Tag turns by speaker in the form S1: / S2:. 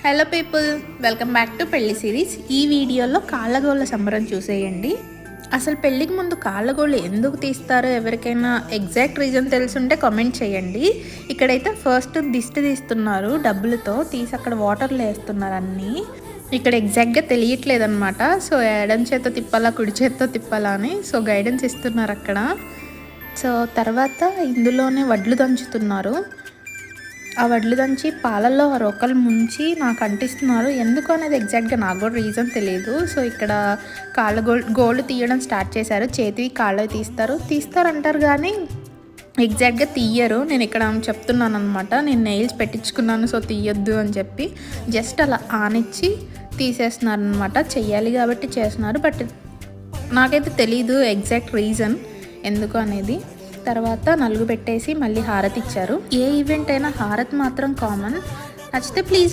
S1: Hello people, welcome back to పెళ్లి series. ఈ వీడియోలో కాళ్ళగోళ్ళ సంబరం చూసేయండి. అసలు పెళ్ళికి ముందు కాళ్ళగోళ్ళు ఎందుకు తీస్తారో ఎవరికైనా ఎగ్జాక్ట్ రీజన్ తెలుసుంటే కామెంట్ చేయండి. ఇక్కడైతే ఫస్ట్ దిష్టి తీస్తున్నారు, డబ్బులతో తీసి అక్కడ వాటర్లో వేస్తున్నారు అన్నీ. ఇక్కడ ఎగ్జాక్ట్గా తెలియట్లేదు అనమాట. సో ఎడం చేత్తో తిప్పాలా కుడి చేత్తో తిప్పాలా అని సో గైడెన్స్ ఇస్తున్నారు అక్కడ. సో తర్వాత ఇందులోనే వడ్లు దంచుతున్నారు. ఆ వడ్లు దంచి పాలల్లో రొక్కలు ముంచి నాకు అంటిస్తున్నారు. ఎందుకు అనేది ఎగ్జాక్ట్గా నాకు కూడా రీజన్ తెలియదు. సో ఇక్కడ కాళ్ళ గోళ్ళు తీయడం స్టార్ట్ చేశారు. చేతివి కాళ్ళవి తీస్తారంటారు కానీ ఎగ్జాక్ట్గా తీయరు. నేను ఇక్కడ చెప్తున్నాను అనమాట, నేను నెయిల్స్ పెట్టించుకున్నాను సో తీయొద్దు అని చెప్పి జస్ట్ అలా ఆనిచ్చి తీసేస్తున్నారు అనమాట. చెయ్యాలి కాబట్టి చేస్తున్నారు, బట్ నాకైతే తెలీదు ఎగ్జాక్ట్ రీజన్ ఎందుకు అనేది. తర్వాత నలుగు పెట్టేసి మళ్ళీ హారతి ఇచ్చారు. ఏ ఈవెంట్ అయినా హారతి మాత్రం కామన్. నచ్చితే ప్లీజ్